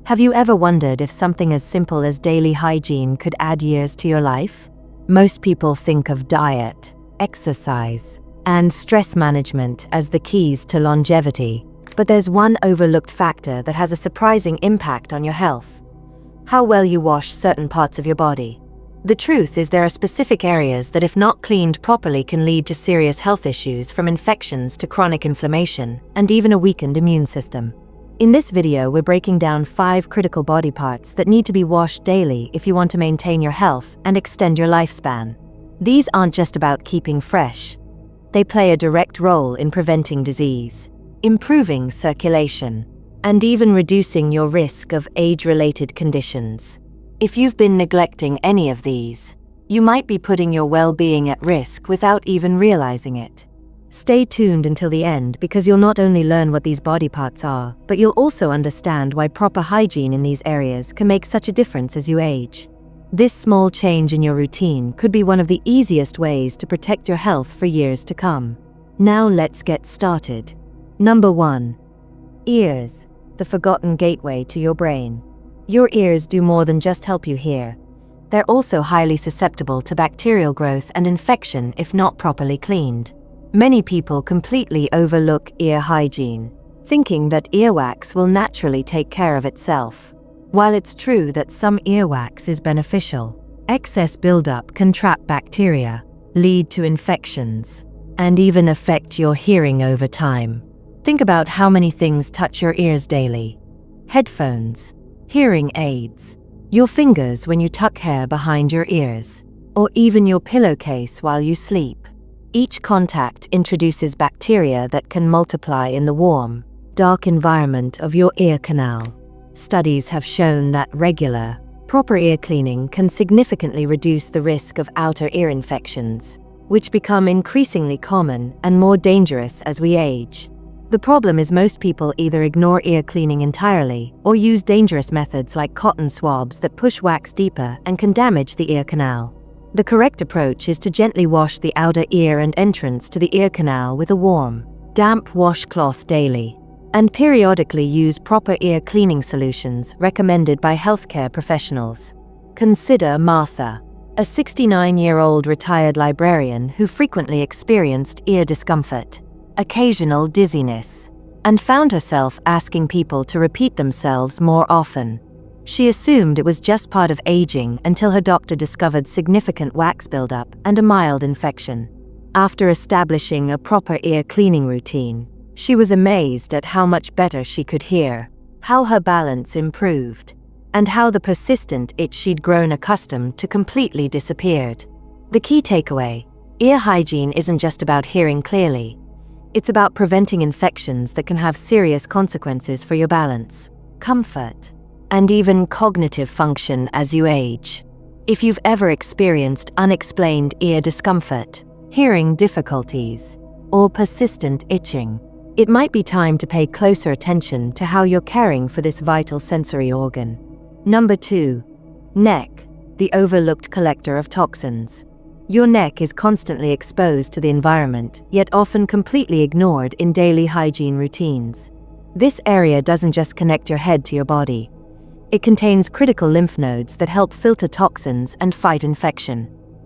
Have you ever wondered if something as simple as daily hygiene could add years to your life? Most people think of diet, exercise, and stress management as the keys to longevity, but there's one overlooked factor that has a surprising impact on your health: how well you wash certain parts of your body. The truth is there are specific areas that, if not cleaned properly, can lead to serious health issues, from infections to chronic inflammation, and even a weakened immune system. In this video, we're breaking down 5 critical body parts that need to be washed daily if you want to maintain your health and extend your lifespan. These aren't just about keeping fresh. They play a direct role in preventing disease, improving circulation, and even reducing your risk of age-related conditions. If you've been neglecting any of these, you might be putting your well-being at risk without even realizing it. Stay tuned until the end, because you'll not only learn what these body parts are, but you'll also understand why proper hygiene in these areas can make such a difference as you age. This small change in your routine could be one of the easiest ways to protect your health for years to come. Now let's get started. Number 1. Ears, the forgotten gateway to your brain. Your ears do more than just help you hear. They're also highly susceptible to bacterial growth and infection if not properly cleaned. Many people completely overlook ear hygiene, thinking that earwax will naturally take care of itself. While it's true that some earwax is beneficial, excess buildup can trap bacteria, lead to infections, and even affect your hearing over time. Think about how many things touch your ears daily: headphones, hearing aids, your fingers when you tuck hair behind your ears, or even your pillowcase while you sleep. Each contact introduces bacteria that can multiply in the warm, dark environment of your ear canal. Studies have shown that regular, proper ear cleaning can significantly reduce the risk of outer ear infections, which become increasingly common and more dangerous as we age. The problem is most people either ignore ear cleaning entirely or use dangerous methods like cotton swabs that push wax deeper and can damage the ear canal. The correct approach is to gently wash the outer ear and entrance to the ear canal with a warm, damp washcloth daily, and periodically use proper ear cleaning solutions recommended by healthcare professionals. Consider Martha, a 69-year-old retired librarian who frequently experienced ear discomfort, occasional dizziness, and found herself asking people to repeat themselves more often. She assumed it was just part of aging until her doctor discovered significant wax buildup and a mild infection. After establishing a proper ear cleaning routine, she was amazed at how much better she could hear, how her balance improved, and how the persistent itch she'd grown accustomed to completely disappeared. The key takeaway: ear hygiene isn't just about hearing clearly. It's about preventing infections that can have serious consequences for your balance, comfort, and even cognitive function as you age. If you've ever experienced unexplained ear discomfort, hearing difficulties, or persistent itching, it might be time to pay closer attention to how you're caring for this vital sensory organ. Number 2. Neck, the overlooked collector of toxins. Your neck is constantly exposed to the environment, yet often completely ignored in daily hygiene routines. This area doesn't just connect your head to your body. It contains critical lymph nodes that help filter toxins and fight infection.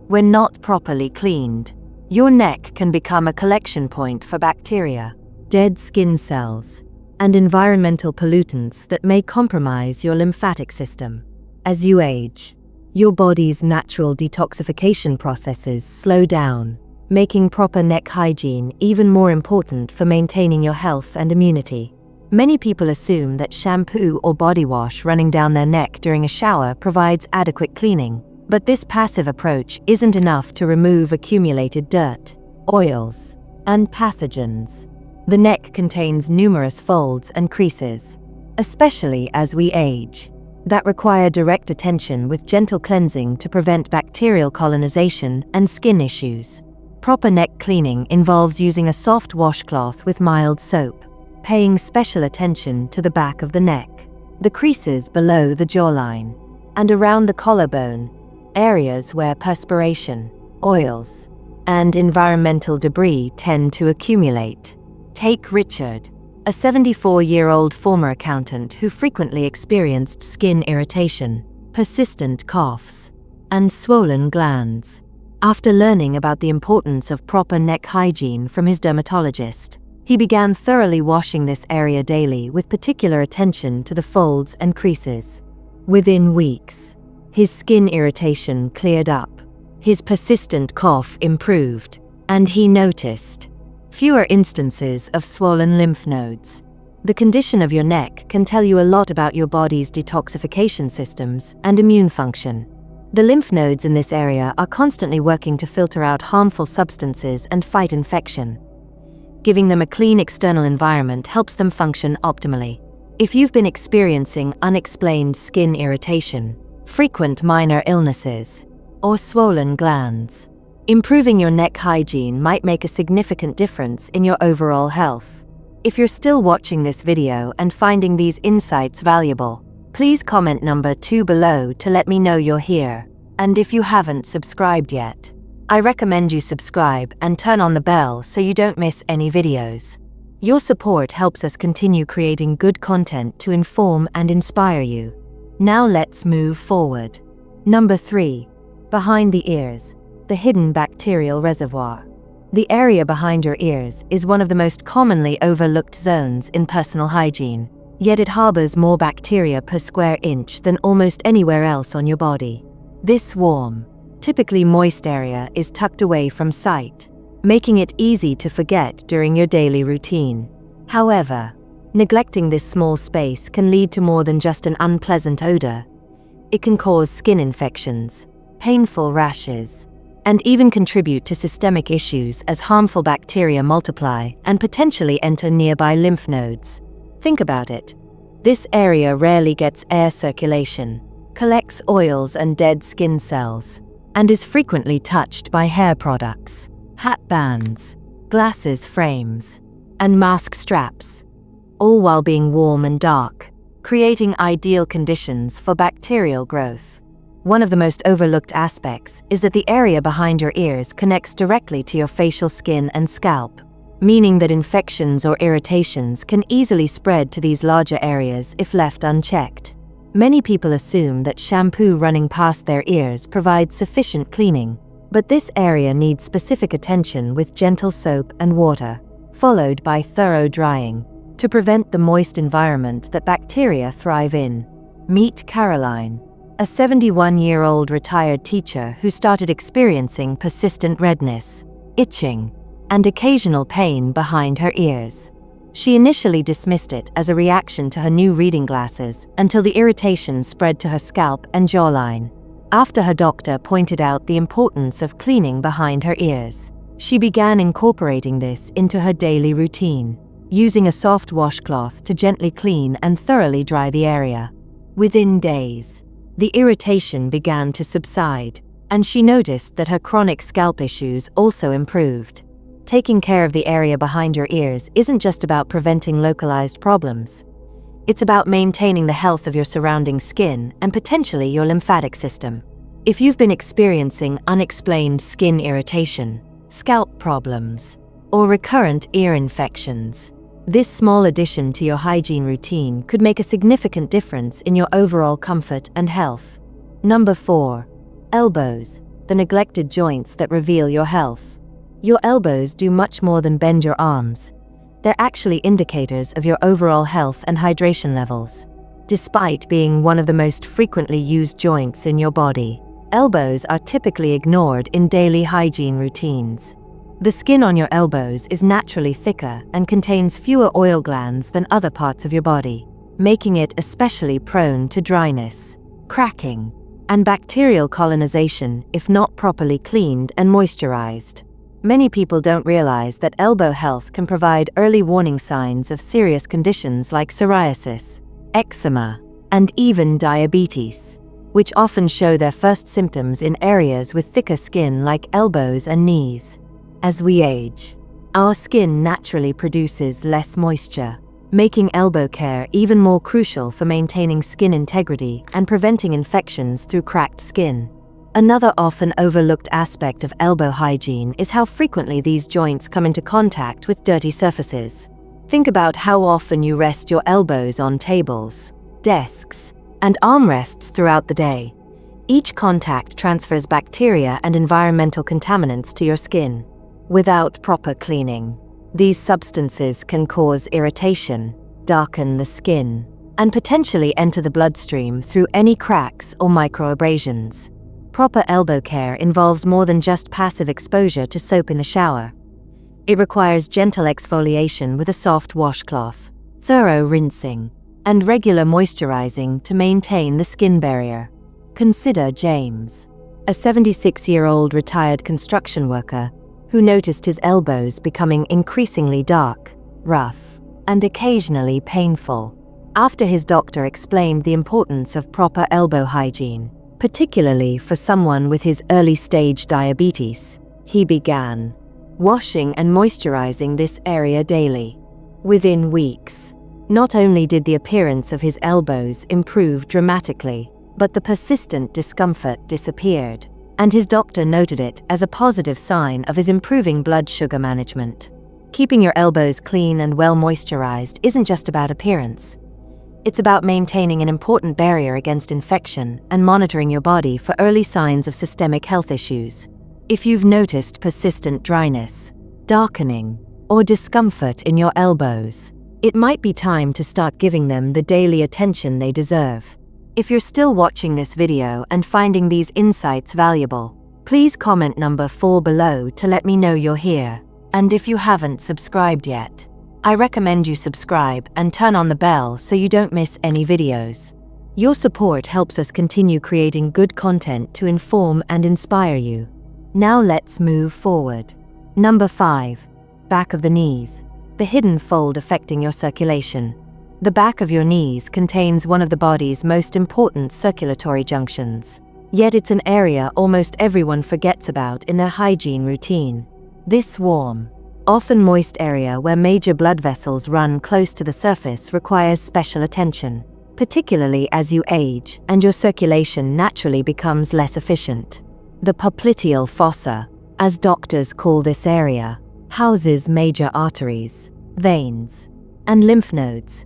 When not properly cleaned, your neck can become a collection point for bacteria, dead skin cells, and environmental pollutants that may compromise your lymphatic system. As you age, your body's natural detoxification processes slow down, making proper neck hygiene even more important for maintaining your health and immunity. Many people assume that shampoo or body wash running down their neck during a shower provides adequate cleaning, but this passive approach isn't enough to remove accumulated dirt, oils, and pathogens. The neck contains numerous folds and creases, especially as we age, that require direct attention with gentle cleansing to prevent bacterial colonization and skin issues. Proper neck cleaning involves using a soft washcloth with mild soap, paying special attention to the back of the neck, the creases below the jawline, and around the collarbone, areas where perspiration, oils, and environmental debris tend to accumulate. Take Richard, a 74-year-old former accountant who frequently experienced skin irritation, persistent coughs, and swollen glands. After learning about the importance of proper neck hygiene from his dermatologist, he began thoroughly washing this area daily with particular attention to the folds and creases. Within weeks, his skin irritation cleared up, his persistent cough improved, and he noticed fewer instances of swollen lymph nodes. The condition of your neck can tell you a lot about your body's detoxification systems and immune function. The lymph nodes in this area are constantly working to filter out harmful substances and fight infection. Giving them a clean external environment helps them function optimally. If you've been experiencing unexplained skin irritation, frequent minor illnesses, or swollen glands, improving your neck hygiene might make a significant difference in your overall health. If you're still watching this video and finding these insights valuable, please comment number 2 below to let me know you're here. And if you haven't subscribed yet, I recommend you subscribe and turn on the bell so you don't miss any videos. Your support helps us continue creating good content to inform and inspire you. Now let's move forward. Number 3. Behind the ears, the hidden bacterial reservoir. The area behind your ears is one of the most commonly overlooked zones in personal hygiene. Yet it harbors more bacteria per square inch than almost anywhere else on your body. This warm, typically moist area is tucked away from sight, making it easy to forget during your daily routine. However, neglecting this small space can lead to more than just an unpleasant odor. It can cause skin infections, painful rashes, and even contribute to systemic issues as harmful bacteria multiply and potentially enter nearby lymph nodes. Think about it. This area rarely gets air circulation, collects oils and dead skin cells, and is frequently touched by hair products, hat bands, glasses frames, and mask straps, all while being warm and dark, creating ideal conditions for bacterial growth. One of the most overlooked aspects is that the area behind your ears connects directly to your facial skin and scalp, meaning that infections or irritations can easily spread to these larger areas if left unchecked. Many people assume that shampoo running past their ears provides sufficient cleaning, but this area needs specific attention with gentle soap and water, followed by thorough drying, to prevent the moist environment that bacteria thrive in. Meet Caroline, a 71-year-old retired teacher who started experiencing persistent redness, itching, and occasional pain behind her ears. She initially dismissed it as a reaction to her new reading glasses until the irritation spread to her scalp and jawline. After her doctor pointed out the importance of cleaning behind her ears, she began incorporating this into her daily routine, using a soft washcloth to gently clean and thoroughly dry the area. Within days, the irritation began to subside, and she noticed that her chronic scalp issues also improved. Taking care of the area behind your ears isn't just about preventing localized problems. It's about maintaining the health of your surrounding skin and potentially your lymphatic system. If you've been experiencing unexplained skin irritation, scalp problems, or recurrent ear infections, this small addition to your hygiene routine could make a significant difference in your overall comfort and health. Number 4. Elbows, the neglected joints that reveal your health. Your elbows do much more than bend your arms. They're actually indicators of your overall health and hydration levels. Despite being one of the most frequently used joints in your body, elbows are typically ignored in daily hygiene routines. The skin on your elbows is naturally thicker and contains fewer oil glands than other parts of your body, making it especially prone to dryness, cracking, and bacterial colonization if not properly cleaned and moisturized. Many people don't realize that elbow health can provide early warning signs of serious conditions like psoriasis, eczema, and even diabetes, which often show their first symptoms in areas with thicker skin like elbows and knees. As we age, our skin naturally produces less moisture, making elbow care even more crucial for maintaining skin integrity and preventing infections through cracked skin. Another often overlooked aspect of elbow hygiene is how frequently these joints come into contact with dirty surfaces. Think about how often you rest your elbows on tables, desks, and armrests throughout the day. Each contact transfers bacteria and environmental contaminants to your skin. Without proper cleaning, these substances can cause irritation, darken the skin, and potentially enter the bloodstream through any cracks or microabrasions. Proper elbow care involves more than just passive exposure to soap in the shower. It requires gentle exfoliation with a soft washcloth, thorough rinsing, and regular moisturizing to maintain the skin barrier. Consider James, a 76-year-old retired construction worker who noticed his elbows becoming increasingly dark, rough, and occasionally painful. After his doctor explained the importance of proper elbow hygiene, particularly for someone with his early-stage diabetes, he began washing and moisturizing this area daily. Within weeks, not only did the appearance of his elbows improve dramatically, but the persistent discomfort disappeared, and his doctor noted it as a positive sign of his improving blood sugar management. Keeping your elbows clean and well moisturized isn't just about appearance. It's about maintaining an important barrier against infection and monitoring your body for early signs of systemic health issues. If you've noticed persistent dryness, darkening, or discomfort in your elbows, it might be time to start giving them the daily attention they deserve. If you're still watching this video and finding these insights valuable, please comment number 4 below to let me know you're here. And if you haven't subscribed yet, I recommend you subscribe and turn on the bell so you don't miss any videos. Your support helps us continue creating good content to inform and inspire you. Now let's move forward. Number 5. Back of the knees. The hidden fold affecting your circulation. The back of your knees contains one of the body's most important circulatory junctions. Yet it's an area almost everyone forgets about in their hygiene routine. This warm, often moist area where major blood vessels run close to the surface requires special attention, particularly as you age and your circulation naturally becomes less efficient. The popliteal fossa, as doctors call this area, houses major arteries, veins, and lymph nodes,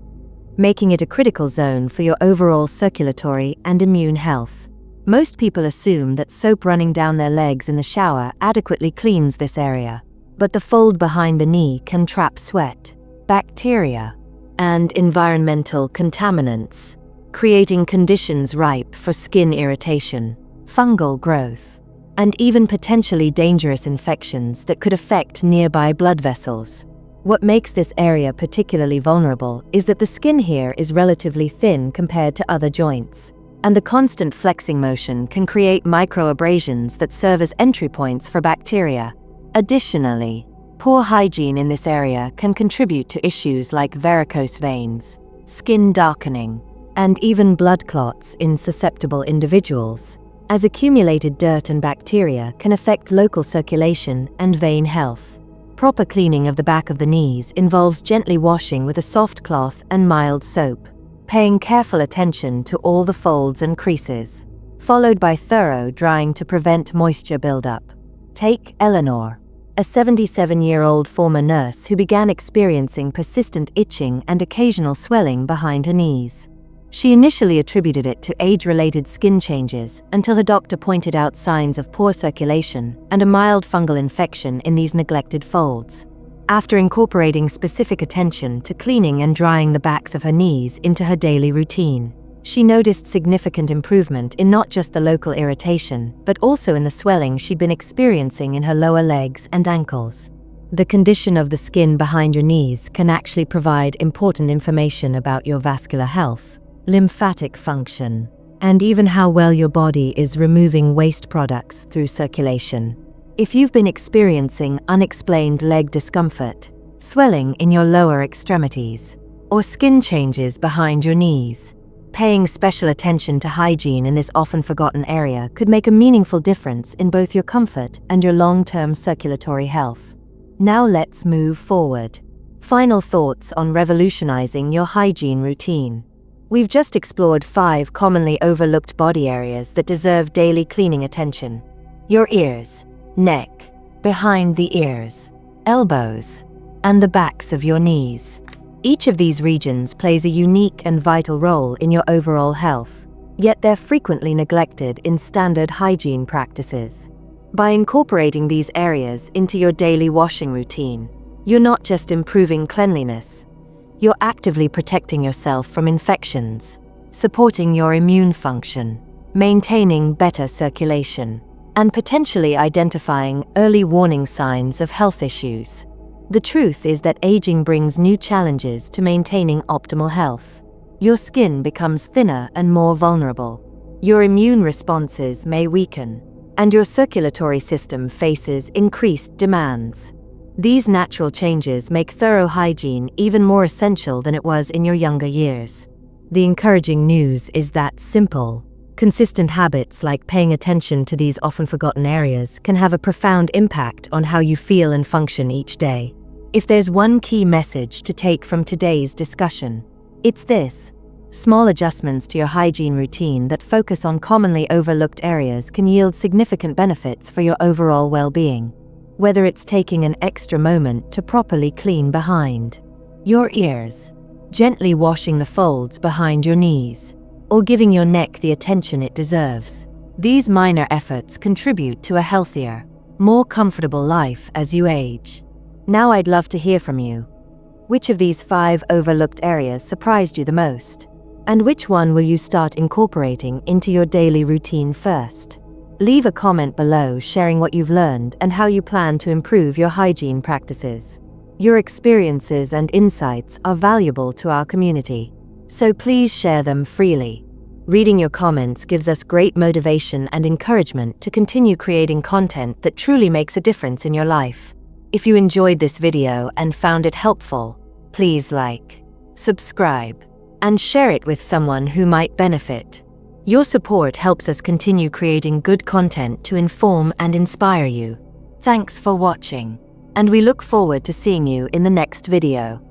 making it a critical zone for your overall circulatory and immune health. Most people assume that soap running down their legs in the shower adequately cleans this area, but the fold behind the knee can trap sweat, bacteria, and environmental contaminants, creating conditions ripe for skin irritation, fungal growth, and even potentially dangerous infections that could affect nearby blood vessels. What makes this area particularly vulnerable is that the skin here is relatively thin compared to other joints, and the constant flexing motion can create microabrasions that serve as entry points for bacteria. Additionally, poor hygiene in this area can contribute to issues like varicose veins, skin darkening, and even blood clots in susceptible individuals, as accumulated dirt and bacteria can affect local circulation and vein health. Proper cleaning of the back of the knees involves gently washing with a soft cloth and mild soap, paying careful attention to all the folds and creases, followed by thorough drying to prevent moisture buildup. Take Eleanor, a 77-year-old former nurse who began experiencing persistent itching and occasional swelling behind her knees. She initially attributed it to age-related skin changes until her doctor pointed out signs of poor circulation and a mild fungal infection in these neglected folds. After incorporating specific attention to cleaning and drying the backs of her knees into her daily routine, she noticed significant improvement in not just the local irritation, but also in the swelling she'd been experiencing in her lower legs and ankles. The condition of the skin behind your knees can actually provide important information about your vascular health, lymphatic function, and even how well your body is removing waste products through circulation. If you've been experiencing unexplained leg discomfort, swelling in your lower extremities, or skin changes behind your knees, paying special attention to hygiene in this often forgotten area could make a meaningful difference in both your comfort and your long-term circulatory health. Now let's move forward. Final thoughts on revolutionizing your hygiene routine. We've just explored 5 commonly overlooked body areas that deserve daily cleaning attention. Your ears, neck, behind the ears, elbows, and the backs of your knees. Each of these regions plays a unique and vital role in your overall health, yet they're frequently neglected in standard hygiene practices. By incorporating these areas into your daily washing routine, you're not just improving cleanliness, you're actively protecting yourself from infections, supporting your immune function, maintaining better circulation, and potentially identifying early warning signs of health issues. The truth is that aging brings new challenges to maintaining optimal health. Your skin becomes thinner and more vulnerable. Your immune responses may weaken, and your circulatory system faces increased demands. These natural changes make thorough hygiene even more essential than it was in your younger years. The encouraging news is that simple, consistent habits like paying attention to these often forgotten areas can have a profound impact on how you feel and function each day. If there's one key message to take from today's discussion, it's this: small adjustments to your hygiene routine that focus on commonly overlooked areas can yield significant benefits for your overall well-being. Whether it's taking an extra moment to properly clean behind your ears, gently washing the folds behind your knees, or giving your neck the attention it deserves, these minor efforts contribute to a healthier, more comfortable life as you age. Now I'd love to hear from you. Which of these 5 overlooked areas surprised you the most? And which one will you start incorporating into your daily routine first? Leave a comment below sharing what you've learned and how you plan to improve your hygiene practices. Your experiences and insights are valuable to our community, so please share them freely. Reading your comments gives us great motivation and encouragement to continue creating content that truly makes a difference in your life. If you enjoyed this video and found it helpful, please like, subscribe, and share it with someone who might benefit. Your support helps us continue creating good content to inform and inspire you. Thanks for watching, and we look forward to seeing you in the next video.